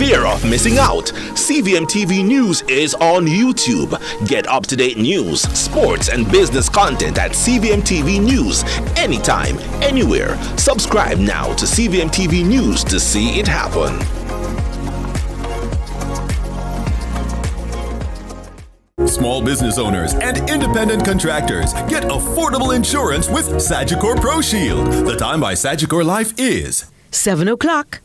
fear of missing out. CVM TV News is on YouTube. Get up-to-date news, sports, and business content at CVM TV News anytime, anywhere. Subscribe now to CVM TV News to see it happen. Small business owners and independent contractors get affordable insurance with Sagicor Pro Shield. The time by Sagicor Life is 7 o'clock.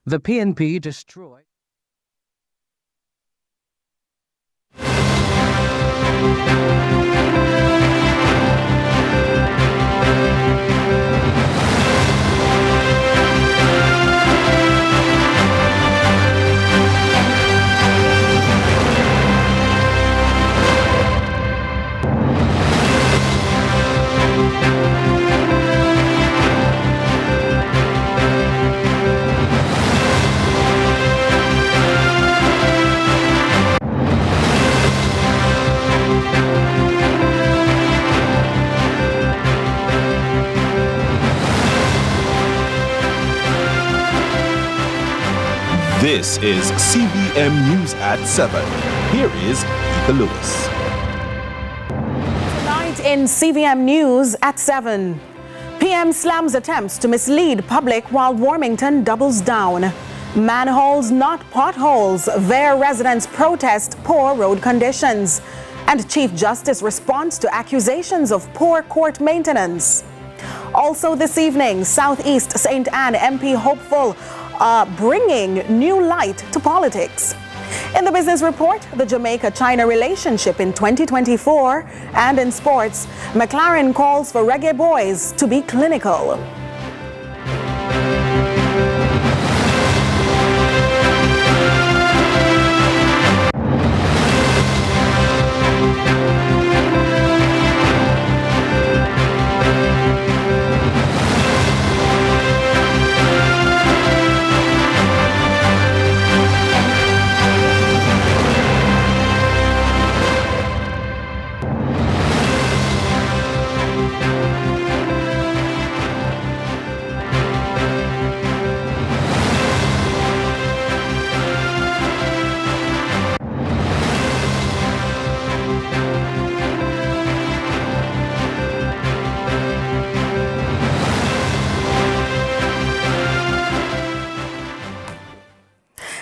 The PNP destroyed. This is CVM News at 7. Here is Eva Lewis. Tonight in CVM News at 7. PM slams attempts to mislead public while Warmington doubles down. Manholes, not potholes. Their residents protest poor road conditions. And Chief Justice responds to accusations of poor court maintenance. Also this evening, Southeast St. Anne MP hopeful bringing new light to politics. In the business report, the Jamaica-China relationship in 2024, and in sports, McLaren calls for reggae boys to be clinical.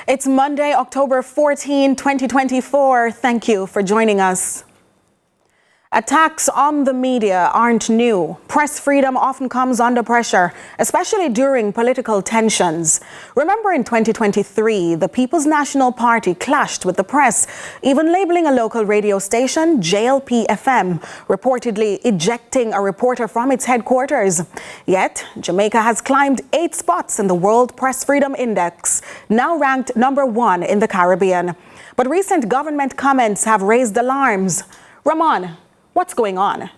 It's Monday, October 14, 2024. Thank you for joining us. Attacks on the media aren't new. Press freedom often comes under pressure, especially during political tensions. Remember in 2023, the People's National Party clashed with the press, even labeling a local radio station, JLP-FM, reportedly ejecting a reporter from its headquarters. Yet, Jamaica has climbed 8 spots in the World Press Freedom Index, now ranked #1 in the Caribbean. But recent government comments have raised alarms. Ramon, what's going on?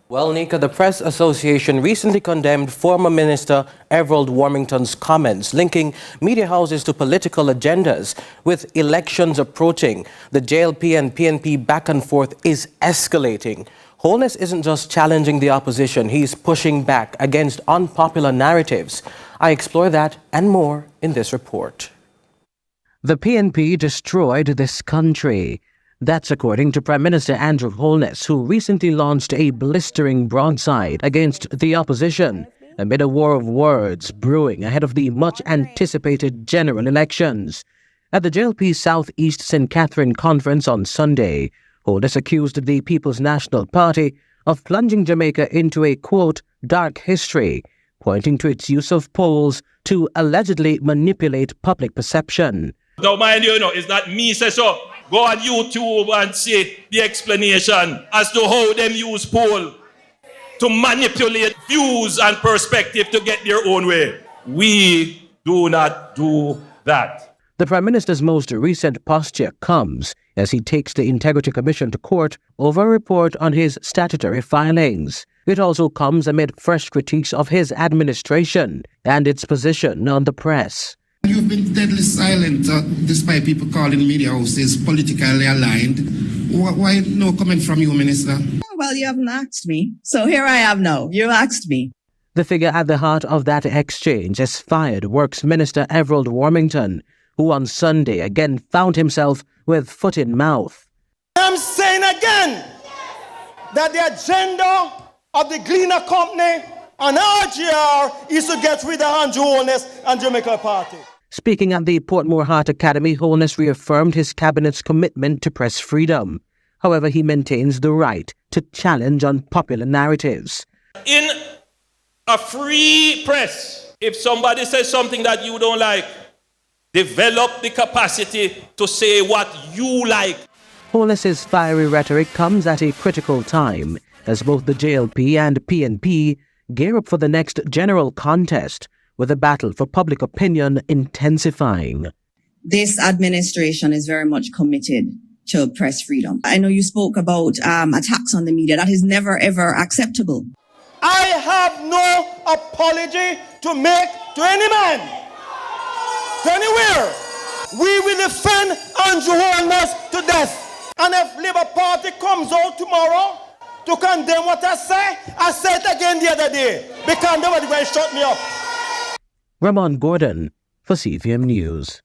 Well, Nika, the Press Association recently condemned former Minister Everald Warmington's comments linking media houses to political agendas. With elections approaching, the JLP and PNP back and forth is escalating. Holness isn't just challenging the opposition, he's pushing back against unpopular narratives. I explore that and more in this report. The PNP destroyed this country. That's according to Prime Minister Andrew Holness, who recently launched a blistering broadside against the opposition amid a war of words brewing ahead of the much-anticipated general elections. At the JLP Southeast St. Catherine Conference on Sunday, Holness accused the People's National Party of plunging Jamaica into a, quote, dark history, pointing to its use of polls to allegedly manipulate public perception. Now, mind you, it's not me say so. Go on YouTube and see the explanation as to how them use poll. to manipulate views and perspective to get their own way. We do not do that. The Prime Minister's most recent posture comes as he takes the Integrity Commission to court over a report on his statutory filings. It also comes amid fresh critiques of his administration and its position on the press. You've been deadly silent despite people calling media houses politically aligned. Why no comment from you, Minister? Well, you haven't asked me, so here I am now. You asked me. The figure at the heart of that exchange is fired Works Minister Everald Warmington, who on Sunday again found himself with foot in mouth. I'm saying again that the agenda of the Gleaner Company and RGR is to get rid of Andrew Holness and Jamaica Party. Speaking at the Portmore Heart Academy, Holness reaffirmed his cabinet's commitment to press freedom. However, he maintains the right to challenge unpopular narratives. In a free press, if somebody says something that you don't like, develop the capacity to say what you like. Holness's fiery rhetoric comes at a critical time as both the JLP and PNP gear up for the next general contest, with the battle for public opinion intensifying. This administration is very much committed to press freedom. I know you spoke about attacks on the media. That is never, ever acceptable. I have no apology to make to any man, to anywhere. We will defend Andrew Holness to death. And if Labour Party comes out tomorrow to condemn what I said it again the other day, because nobody will shut me up. Ramon Gordon for CVM News.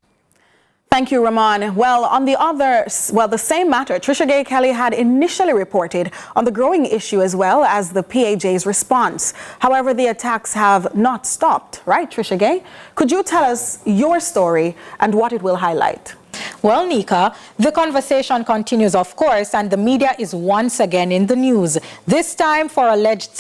Thank you, Ramon. Well, on the same matter, Trisha Gay Kelly had initially reported on the growing issue as well as the PAJ's response. However, the attacks have not stopped, right, Trisha Gay? Could you tell us your story and what it will highlight? Well, Nika, the conversation continues, of course, and the media is once again in the news, this time for alleged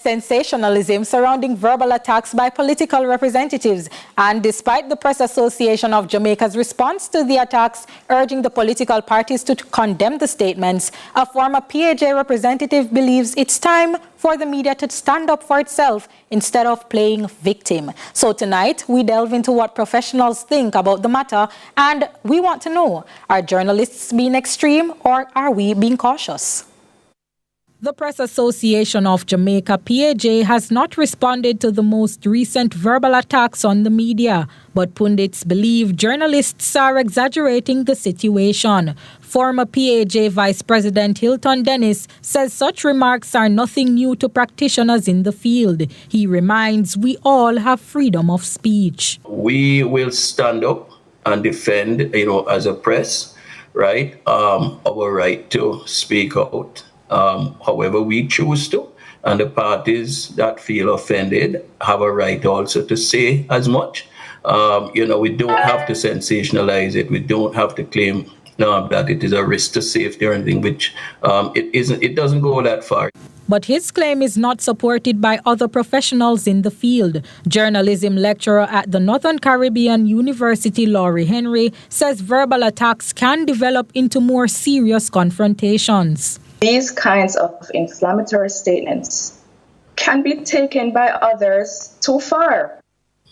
sensationalism surrounding verbal attacks by political representatives. And despite the Press Association of Jamaica's response to the attacks, urging the political parties to condemn the statements, a former PAJ representative believes it's time for the media to stand up for itself instead of playing victim. So tonight, we delve into what professionals think about the matter, and we want to know, are journalists being extreme or are we being cautious? The Press Association of Jamaica, PAJ, has not responded to the most recent verbal attacks on the media, but pundits believe journalists are exaggerating the situation. Former PAJ Vice President Hilton Dennis says such remarks are nothing new to practitioners in the field. He reminds we all have freedom of speech. We will stand up and defend, as a press, right, our right to speak out. However we choose to, and the parties that feel offended have a right also to say as much. We don't have to sensationalize it. We don't have to claim that it is a risk to safety or anything, which it isn't. It doesn't go that far. But his claim is not supported by other professionals in the field. Journalism lecturer at the Northern Caribbean University, Laurie Henry, says verbal attacks can develop into more serious confrontations. These kinds of inflammatory statements can be taken by others too far,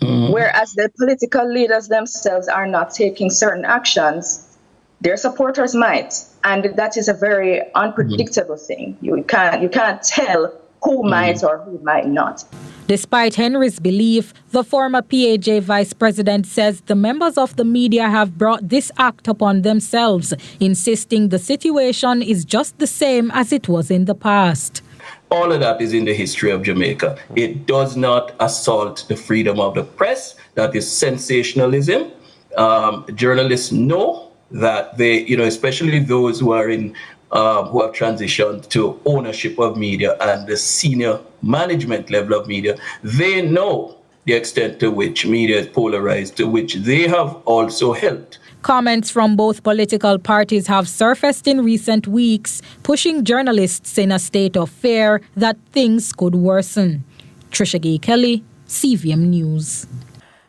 whereas the political leaders themselves are not taking certain actions. Their supporters might, and that is a very unpredictable thing. You can't tell who might or who might not. Despite Henry's belief, the former PAJ vice president says the members of the media have brought this act upon themselves, insisting the situation is just the same as it was in the past. All of that is in the history of Jamaica. It does not assault the freedom of the press. That is sensationalism. Journalists know that they, especially those who are who have transitioned to ownership of media and the senior management level of media, they know the extent to which media is polarized, to which they have also helped. Comments from both political parties have surfaced in recent weeks, pushing journalists in a state of fear that things could worsen. Trisha Gay Kelly, CVM News.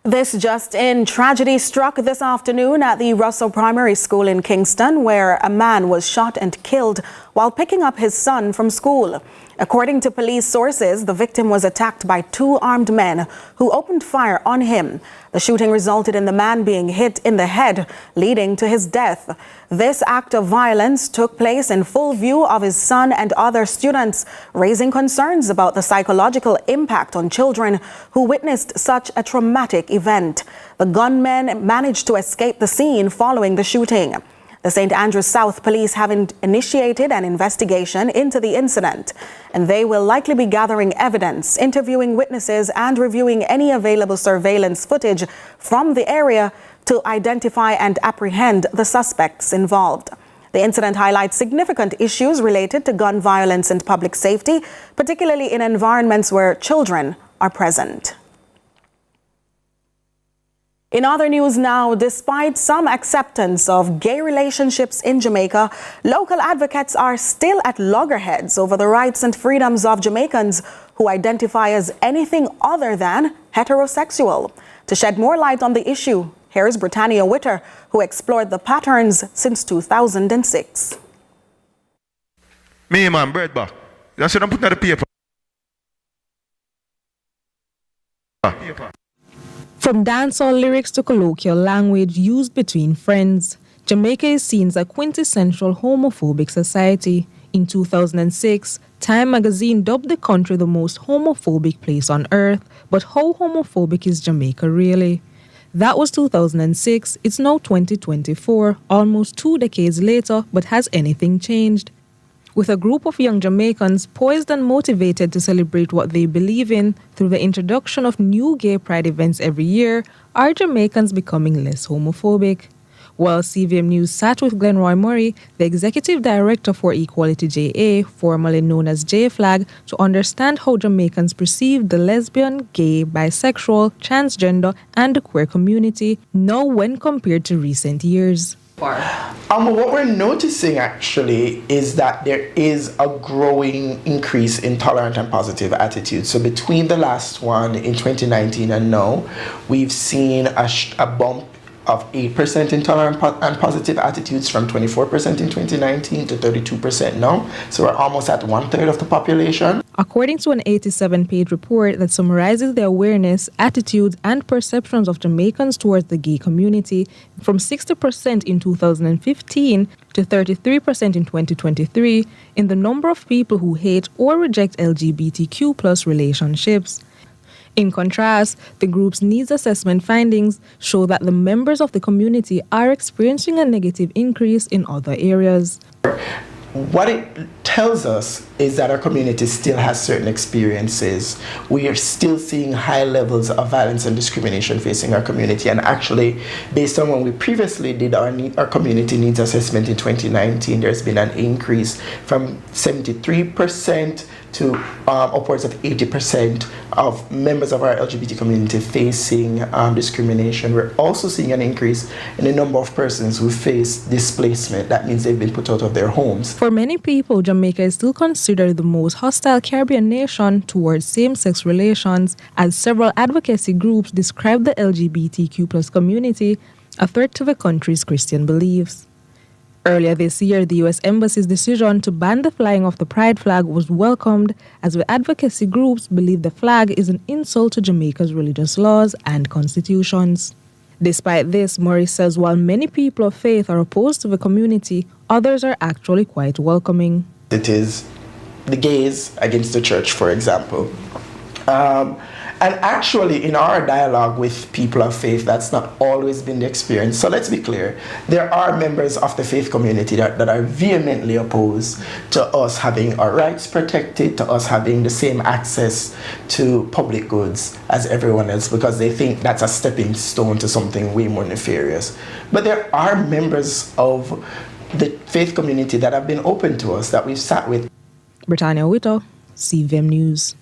This just in, tragedy struck this afternoon at the Russell Primary School in Kingston, where a man was shot and killed while picking up his son from school. According to police sources, the victim was attacked by 2 armed men who opened fire on him. The shooting resulted in the man being hit in the head, leading to his death. This act of violence took place in full view of his son and other students, raising concerns about the psychological impact on children who witnessed such a traumatic event. The gunmen managed to escape the scene following the shooting. The St. Andrews South Police have initiated an investigation into the incident, and they will likely be gathering evidence, interviewing witnesses, and reviewing any available surveillance footage from the area to identify and apprehend the suspects involved. The incident highlights significant issues related to gun violence and public safety, particularly in environments where children are present. In other news now, despite some acceptance of gay relationships in Jamaica, local advocates are still at loggerheads over the rights and freedoms of Jamaicans who identify as anything other than heterosexual. To shed more light on the issue, here's Britannia Witter, who explored the patterns since 2006. Me, man, bread back. That's what I'm putting on the paper. From dancehall lyrics to colloquial language used between friends, Jamaica is seen as a quintessential homophobic society. In 2006, Time magazine dubbed the country the most homophobic place on earth. But how homophobic is Jamaica really? That was 2006, it's now 2024, almost 2 decades later, but has anything changed? With a group of young Jamaicans poised and motivated to celebrate what they believe in through the introduction of new gay pride events every year, are Jamaicans becoming less homophobic? Well, CVM News sat with Glenroy Murray, the Executive Director for Equality JA, formerly known as J-Flag, to understand how Jamaicans perceive the lesbian, gay, bisexual, transgender, and the queer community now when compared to recent years. What we're noticing actually is that there is a growing increase in tolerant and positive attitudes. So between the last one in 2019 and now, we've seen a bump of 8% in tolerant and positive attitudes from 24% in 2019 to 32% now. So we're almost at 1/3 of the population. According to an 87-page report that summarizes the awareness, attitudes, and perceptions of Jamaicans towards the gay community from 60% in 2015 to 33% in 2023 in the number of people who hate or reject LGBTQ+ relationships. In contrast, the group's needs assessment findings show that the members of the community are experiencing a negative increase in other areas. What it tells us is that our community still has certain experiences. We are still seeing high levels of violence and discrimination facing our community. And actually, based on when we previously did our community needs assessment in 2019, there's been an increase from 73% to upwards of 80% of members of our LGBT community facing discrimination. We're also seeing an increase in the number of persons who face displacement. That means they've been put out of their homes. For many people, Jamaica is still considered the most hostile Caribbean nation towards same-sex relations, as several advocacy groups describe the LGBTQ+ community a threat to the country's Christian beliefs. Earlier this year, the U.S. Embassy's decision to ban the flying of the pride flag was welcomed, as the advocacy groups believe the flag is an insult to Jamaica's religious laws and constitutions. Despite this, Murray says while many people of faith are opposed to the community, others are actually quite welcoming. It is the gays against the church, for example. And actually, in our dialogue with people of faith, that's not always been the experience. So let's be clear. There are members of the faith community that are vehemently opposed to us having our rights protected, to us having the same access to public goods as everyone else, because they think that's a stepping stone to something way more nefarious. But there are members of the faith community that have been open to us, that we've sat with. Britannia Witter, CVM News.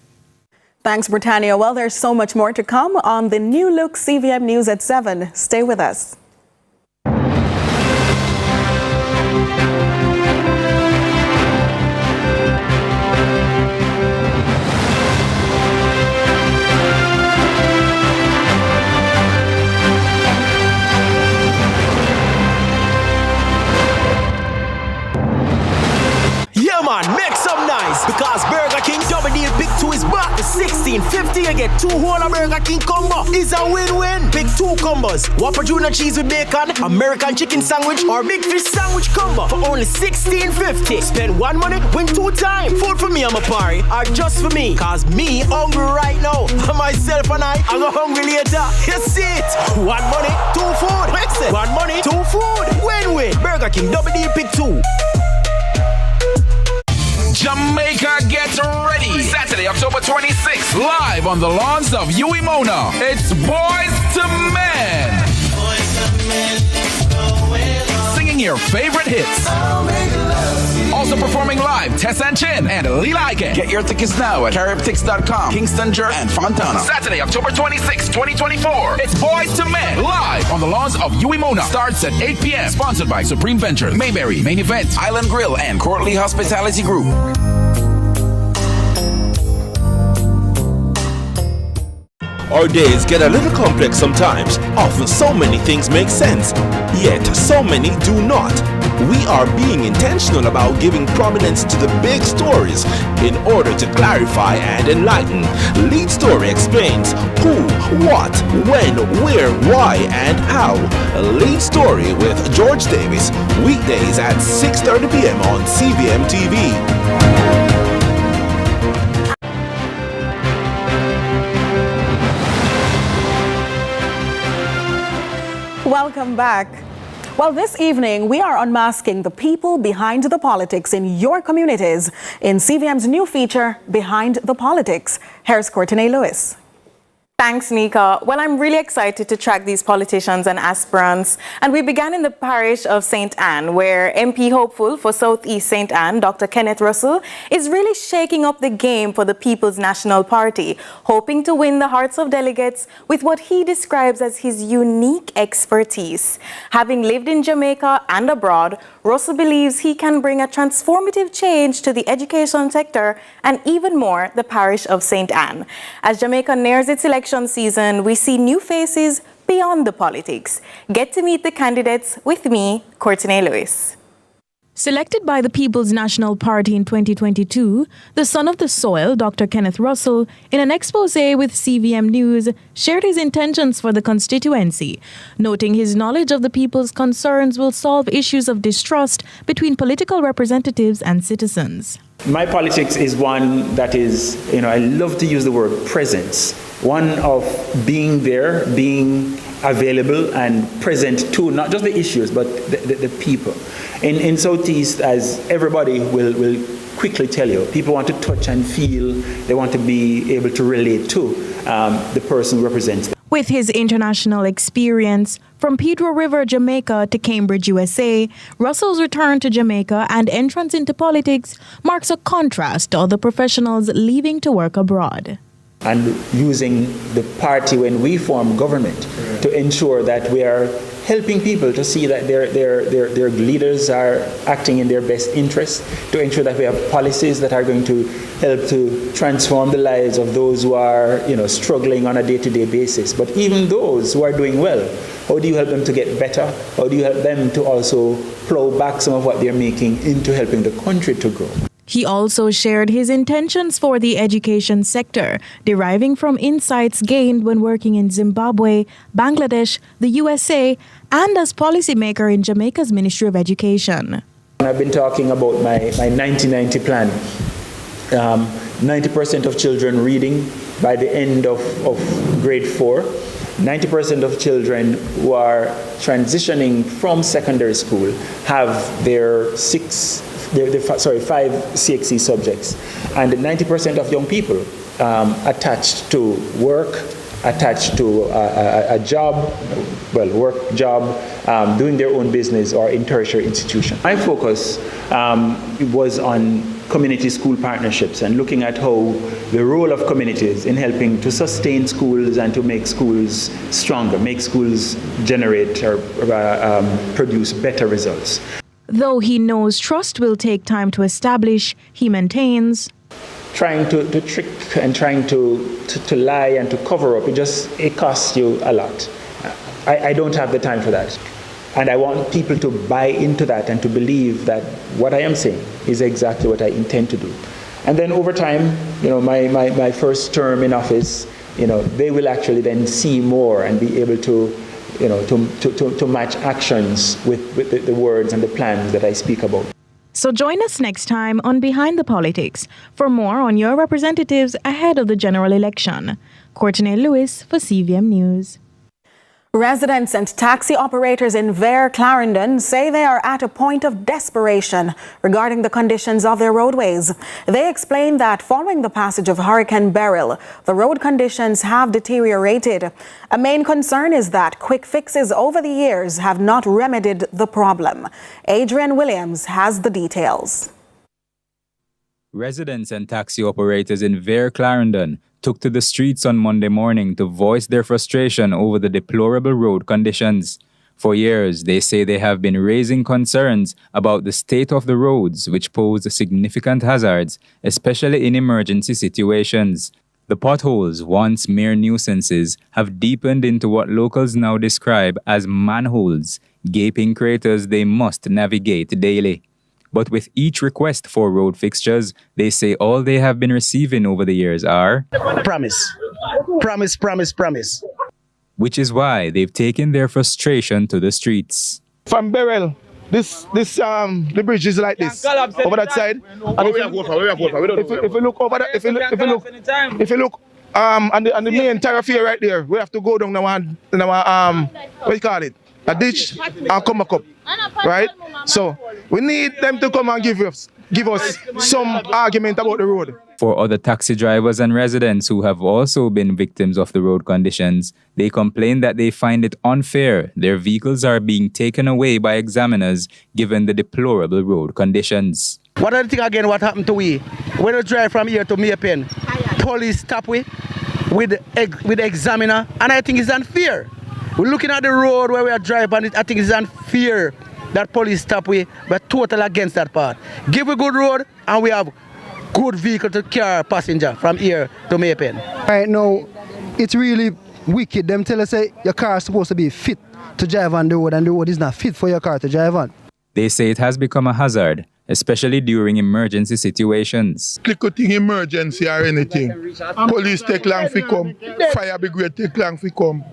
Thanks, Britannia. Well, there's so much more to come on the New Look CVM News at 7. Stay with us. Cause Burger King double deal pick 2 is back. The 16.50 you get 2 whole of Burger King combo. Is a win-win. Pick 2 combos. Whopper Junior cheese with bacon, American chicken sandwich, or big fish sandwich combo for only 16.50. Spend 1 money, win 2 times. Food for me and my party, or just for me. Cause me hungry right now. Myself and I go hungry later. You see it? 1 money, 2 food. Makes it. 1 money, 2 food. Win-win. Burger King double deal pick 2. Jamaica, get ready! Saturday, October 26th, live on the lawns of Uimona. It's Boys to Men. Singing your favorite hits. Also performing live, Tess and Chin and Lila Ike. Get your tickets now at caribtix.com, Kingston, Jer, and Fontana. Saturday, October 26th, 2024. It's Boys to Men, live on the lawns of Uimona. Starts at 8 p.m. Sponsored by Supreme Ventures, Mayberry, Main Event, Island Grill, and Courtly Hospitality Group. Our days get a little complex sometimes. Often so many things make sense, yet so many do not. We are being intentional about giving prominence to the big stories in order to clarify and enlighten. Lead Story explains who, what, when, where, why, and how. Lead Story with George Davis, weekdays at 6:30 p.m. on CVM TV. Welcome back. Well, this evening, we are unmasking the people behind the politics in your communities in CVM's new feature, Behind the Politics. Here's Courtney Lewis. Thanks, Nika. Well, I'm really excited to track these politicians and aspirants. And we began in the parish of St. Anne, where MP hopeful for Southeast St. Anne, Dr. Kenneth Russell, is really shaking up the game for the People's National Party, hoping to win the hearts of delegates with what he describes as his unique expertise. Having lived in Jamaica and abroad, Russell believes he can bring a transformative change to the education sector and even more the parish of St. Anne. As Jamaica nears its election season, we see new faces beyond the politics. Get to meet the candidates with me, Courtney Lewis. Selected by the People's National Party in 2022, the son of the soil, Dr. Kenneth Russell, in an expose with CVM News, shared his intentions for the constituency, noting his knowledge of the people's concerns will solve issues of distrust between political representatives and citizens. My politics is one that is, I love to use the word presence, one of being there, being available and present to not just the issues, but the people. In Southeast, as everybody will quickly tell you, people want to touch and feel, they want to be able to relate to the person who represents them. With his international experience, from Pedro River, Jamaica to Cambridge, USA, Russell's return to Jamaica and entrance into politics marks a contrast to other professionals leaving to work abroad. And using the party when we form government to ensure that we are helping people to see that their leaders are acting in their best interest, to ensure that we have policies that are going to help to transform the lives of those who are, struggling on a day-to-day basis. But even those who are doing well, how do you help them to get better? How do you help them to also plow back some of what they're making into helping the country to grow? He also shared his intentions for the education sector, deriving from insights gained when working in Zimbabwe, Bangladesh, the USA, and as policymaker in Jamaica's Ministry of Education. I've been talking about my 90-90 plan. 90% of children reading by the end of grade 4. 90% of children who are transitioning from secondary school have their 5 CXC subjects, and 90% of young people attached to work, attached to a job, doing their own business or in tertiary institution. My focus was on community school partnerships and looking at how the role of communities in helping to sustain schools and to make schools stronger, make schools generate or produce better results. Though he knows trust will take time to establish, he maintains, trying to trick and trying to lie and to cover up, it costs you a lot. I don't have the time for that. And I want people to buy into that and to believe that what I am saying is exactly what I intend to do. And then over time, my first term in office, they will actually then see more and be able to, to match actions with the words and the plans that I speak about. So join us next time on Behind the Politics for more on your representatives ahead of the general election. Courtney Lewis for CVM News. Residents and taxi operators in Vere, Clarendon say they are at a point of desperation regarding the conditions of their roadways. They explain that following the passage of Hurricane Beryl, the road conditions have deteriorated. A main concern is that quick fixes over the years have not remedied the problem. Adrian Williams has the details. Residents and taxi operators in Vere, Clarendon took to the streets on Monday morning to voice their frustration over the deplorable road conditions. For years, they say they have been raising concerns about the state of the roads, which pose significant hazards, especially in emergency situations. The potholes, once mere nuisances, have deepened into what locals now describe as manholes, gaping craters they must navigate daily. But with each request for road fixtures, they say all they have been receiving over the years are promise. Which is why they've taken their frustration to the streets. From Beryl, the bridge is like this over that side. And if you look over that, if you look on the main thoroughfare right there, we have to go down what you call it, a ditch and come back up. Right? So we need them to come and give us some argument about the road. For other taxi drivers and residents who have also been victims of the road conditions, they complain that they find it unfair their vehicles are being taken away by examiners given the deplorable road conditions. What other thing again, what happened to we? When we drive from here to Maypen, police stop we with the examiner, and I think it's unfair. We're looking at the road where we are driving, and I think it's unfair that police stop we. We're totally against that part. Give a good road, and we have good vehicle to carry passenger from here to Maypen. Right now, it's really wicked. Them tell us that your car is supposed to be fit to drive on the road, and the road is not fit for your car to drive on. They say it has become a hazard, especially during emergency situations. Little thing emergency or anything. Police take long to come. Fire brigade take long to come.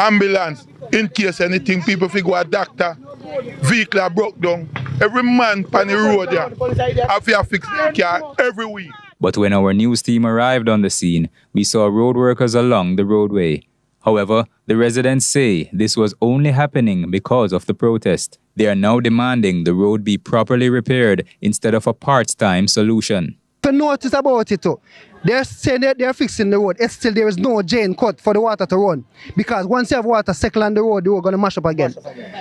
Ambulance, in case anything, people figure a doctor. Vehicle are broke down. Every man on the road there have to fix their car every week. But when our news team arrived on the scene, we saw road workers along the roadway. However, the residents say this was only happening because of the protest. They are now demanding the road be properly repaired instead of a part-time solution. To notice about it too, they're saying that they're fixing the road. It's still there is no drain cut for the water to run. Because once you have water settle on the road going to mash up again.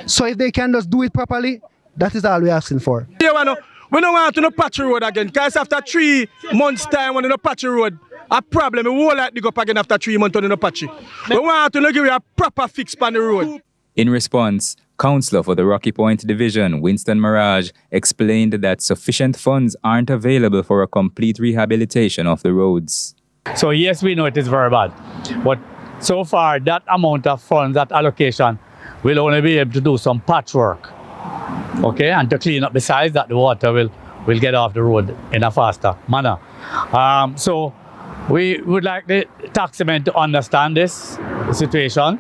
So if they can just do it properly, that is all we're asking for. We don't want to patch the road again, because after 3 months' time when you patch the road, a problem, we won't like to go up again after 3 months when you patch it. We want to give you a proper fix on the road. In response, Councillor for the Rocky Point Division, Winston Mirage, explained that sufficient funds aren't available for a complete rehabilitation of the roads. So yes, we know it is very bad, but so far that amount of funds, that allocation, will only be able to do some patchwork, okay, and to clean up besides that the water will get off the road in a faster manner. So we would like the taximen to understand this situation.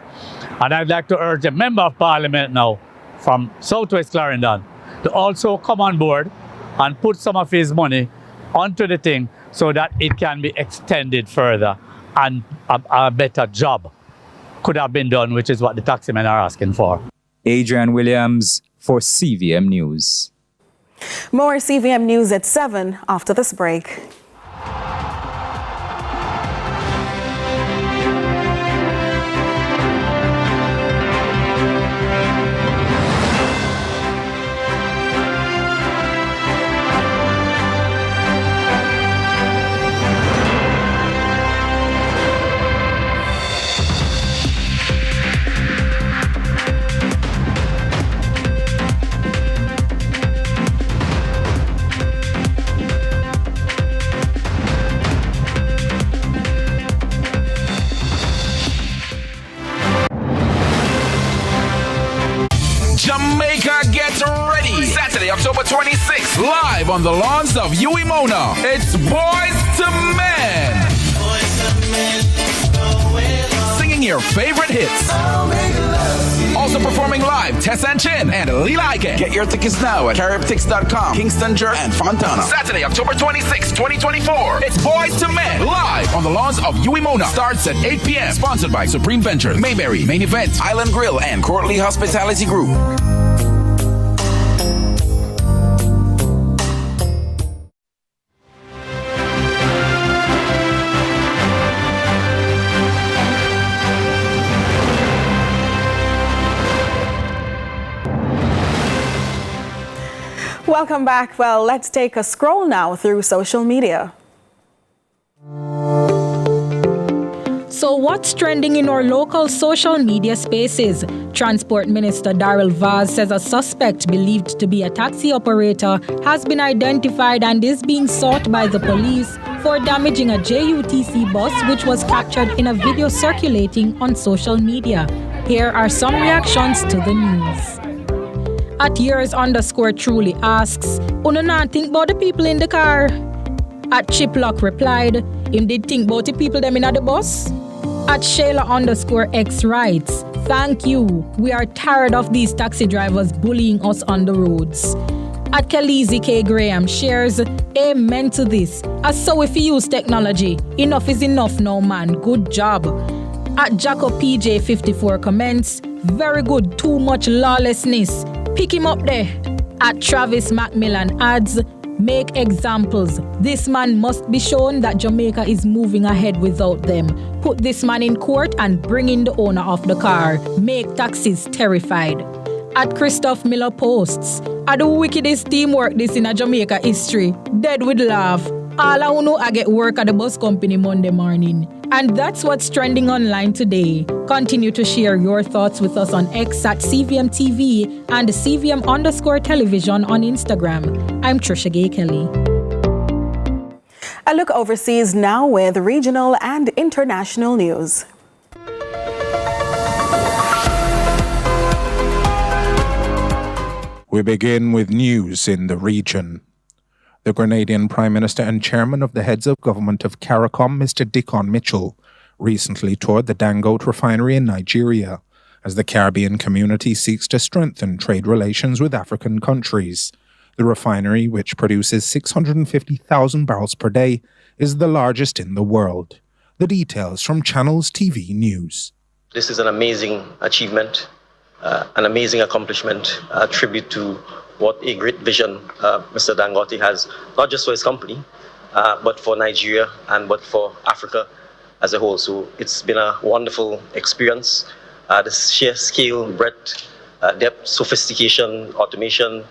And I'd like to urge a member of parliament now from Southwest Clarendon to also come on board and put some of his money onto the thing so that it can be extended further and a better job could have been done, which is what the taximen are asking for. Adrian Williams for CVM News. More CVM News at 7 after this break. on the lawns of Uimona. It's Boys to Men. Singing your favorite hits. Also performing live, Tess and Chin and Lee Lycan. Get your tickets now at CaribTix.com, Kingston, Jer, and Fontana. Saturday, October 26, 2024. It's Boys to Men, live on the lawns of Uimona. Starts at 8 p.m. Sponsored by Supreme Ventures, Mayberry, Main Event, Island Grill, and Courtly Hospitality Group. Welcome back. Well, let's take a scroll now through social media. So what's trending in our local social media spaces? Transport Minister Darrell Vaz says a suspect believed to be a taxi operator has been identified and is being sought by the police for damaging a JUTC bus which was captured in a video circulating on social media. Here are some reactions to the news. At @years_truly asks, "Una not think about the people in the car?" At Chiplock replied, "Him did think about the people them in the bus?" At Shayla_X writes, "Thank you. We are tired of these taxi drivers bullying us on the roads." At Kalizi K. Graham shares, "Amen to this. As so if you use technology, enough is enough now, man. Good job." At Jacko PJ54 comments, "Very good. Too much lawlessness. Pick him up there." At Travis Macmillan adds, "Make examples. This man must be shown that Jamaica is moving ahead without them. Put this man in court and bring in the owner of the car. Make taxis terrified." At Christoph Miller posts, "At the wickedest teamwork this in a Jamaica history. Dead with laugh. All I know I get work at the bus company Monday morning." And that's what's trending online today. Continue to share your thoughts with us on X at CVM TV and CVM_television on Instagram. I'm Trisha Gay Kelly. A look overseas now with regional and international news. We begin with news in the region. The Grenadian Prime Minister and Chairman of the Heads of Government of CARICOM, Mr. Dickon Mitchell, recently toured the Dangote refinery in Nigeria as the Caribbean community seeks to strengthen trade relations with African countries. The refinery, which produces 650,000 barrels per day, is the largest in the world. The details from Channels TV News. This is an amazing achievement, an amazing accomplishment, a tribute to what a great vision Mr. Dangote has, not just for his company, but for Nigeria and but for Africa as a whole. So it's been a wonderful experience. The sheer scale, breadth, depth, sophistication, automation,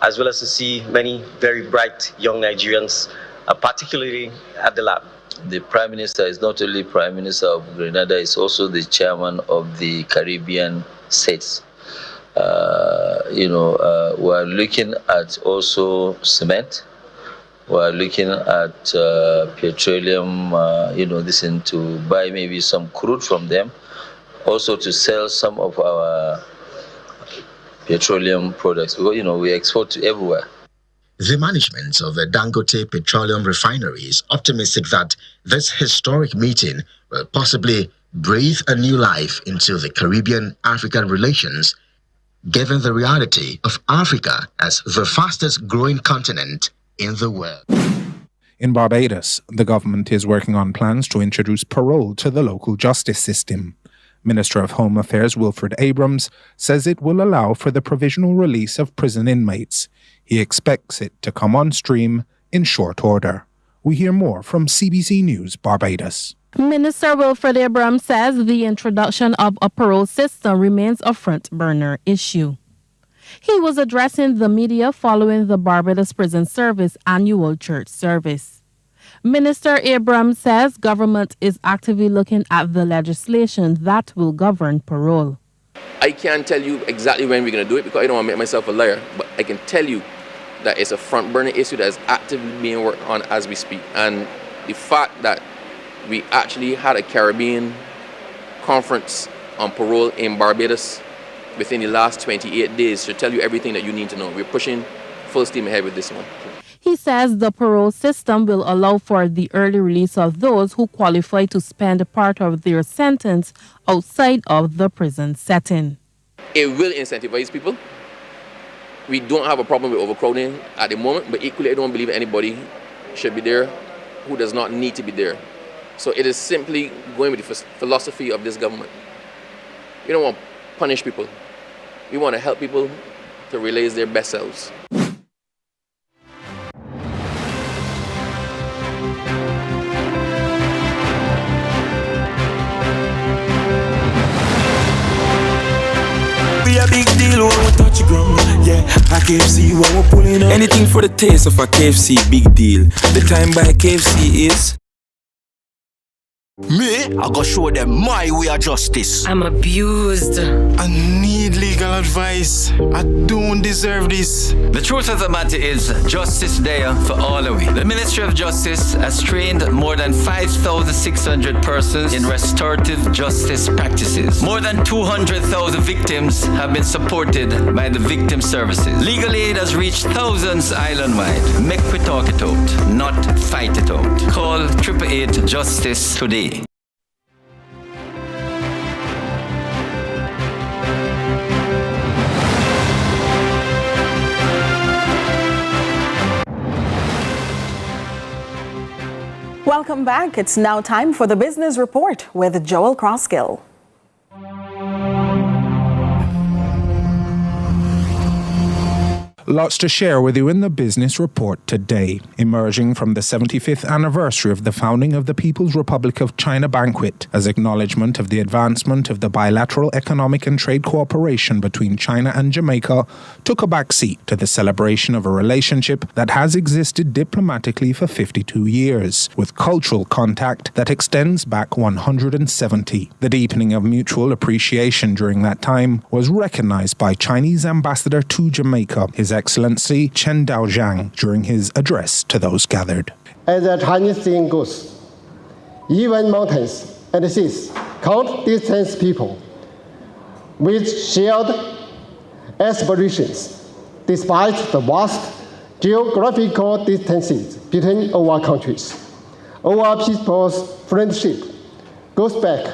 as well as to see many very bright young Nigerians, particularly at the lab. The Prime Minister is not only Prime Minister of Grenada, he's also the Chairman of the Caribbean states. We're looking at also cement. We're looking at petroleum, to buy maybe some crude from them. Also to sell some of our petroleum products. Because, we export to everywhere. The management of the Dangote Petroleum Refinery is optimistic that this historic meeting will possibly breathe a new life into the Caribbean-African relations, given the reality of Africa as the fastest growing continent in the world. In Barbados, the government is working on plans to introduce parole to the local justice system. Minister of Home Affairs Wilfred Abrams says it will allow for the provisional release of prison inmates. He expects it to come on stream in short order. We hear more from CBC News Barbados. Minister Wilfred Abrams says the introduction of a parole system remains a front-burner issue. He was addressing the media following the Barbados Prison Service annual church service. Minister Abrams says government is actively looking at the legislation that will govern parole. I can't tell you exactly when we're going to do it because I don't want to make myself a liar, but I can tell you that it's a front-burner issue that is actively being worked on as we speak. And the fact that we actually had a Caribbean conference on parole in Barbados within the last 28 days should tell you everything that you need to know. We're pushing full steam ahead with this one. He says the parole system will allow for the early release of those who qualify to spend part of their sentence outside of the prison setting. It will incentivize people. We don't have a problem with overcrowding at the moment, but equally I don't believe anybody should be there who does not need to be there. So it is simply going with the philosophy of this government. We don't want to punish people. We want to help people to realize their best selves. A big deal when we touch the ground. Yeah, a KFC when we're pulling up. Anything for the taste of a KFC, big deal. The time by KFC is. Me, I go show them my way of justice. I'm abused. I need legal advice. I don't deserve this. The truth of the matter is, justice there for all of we. The Ministry of Justice has trained more than 5,600 persons in restorative justice practices. More than 200,000 victims have been supported by the victim services. Legal aid has reached thousands island-wide. Make we talk it out, not fight it out. Call 888 Justice today. Welcome back. It's now time for the Business Report with Joel Crosskill. Lots to share with you in the Business Report today. Emerging from the 75th anniversary of the founding of the People's Republic of China banquet as acknowledgement of the advancement of the bilateral economic and trade cooperation between China and Jamaica took a backseat to the celebration of a relationship that has existed diplomatically for 52 years, with cultural contact that extends back 170. The deepening of mutual appreciation during that time was recognized by Chinese ambassador to Jamaica, His Excellency Chen Daojiang, during his address to those gathered. As the Chinese saying goes, even mountains and seas can't distance people with shared aspirations, despite the vast geographical distances between our countries. Our people's friendship goes back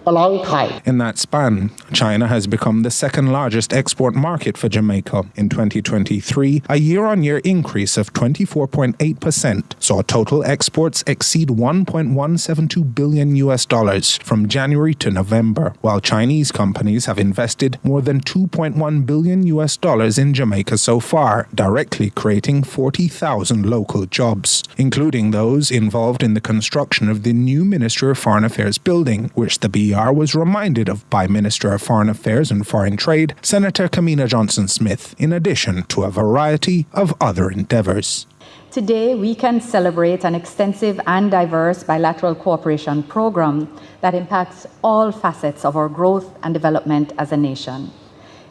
a long time. In that span, China has become the second largest export market for Jamaica. In 2023, a year-on-year increase of 24.8% saw total exports exceed $1.172 billion from January to November, while Chinese companies have invested more than $2.1 billion in Jamaica so far, directly creating 40,000 local jobs, including those involved in the construction of the new Ministry of Foreign Affairs building, which the BR was reminded of by Minister of Foreign Affairs and Foreign Trade, Senator Kamina Johnson-Smith, in addition to a variety of other endeavors. Today, we can celebrate an extensive and diverse bilateral cooperation program that impacts all facets of our growth and development as a nation.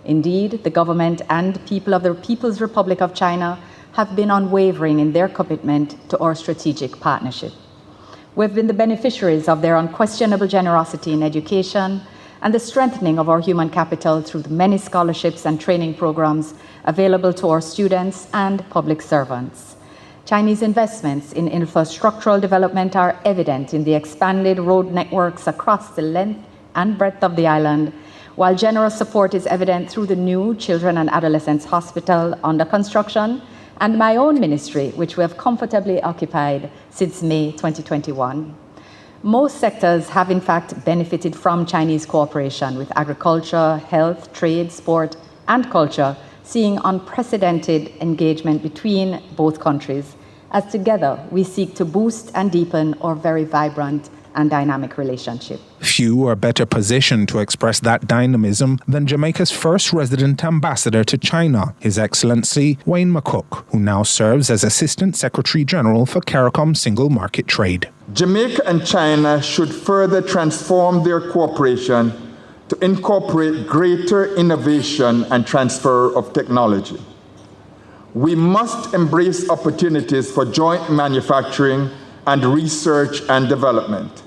Indeed, the government and people of the People's Republic of China have been unwavering in their commitment to our strategic partnership. We've been the beneficiaries of their unquestionable generosity in education and the strengthening of our human capital through the many scholarships and training programs available to our students and public servants. Chinese investments in infrastructural development are evident in the expanded road networks across the length and breadth of the island, while generous support is evident through the new Children and Adolescents Hospital under construction and my own ministry, which we have comfortably occupied since May 2021. Most sectors have in fact benefited from Chinese cooperation, with agriculture, health, trade, sport, and culture seeing unprecedented engagement between both countries, as together we seek to boost and deepen our very vibrant and dynamic relationship. Few are better positioned to express that dynamism than Jamaica's first resident ambassador to China, His Excellency Wayne McCook, who now serves as Assistant Secretary General for CARICOM Single Market Trade. Jamaica and China should further transform their cooperation to incorporate greater innovation and transfer of technology. We must embrace opportunities for joint manufacturing and research and development.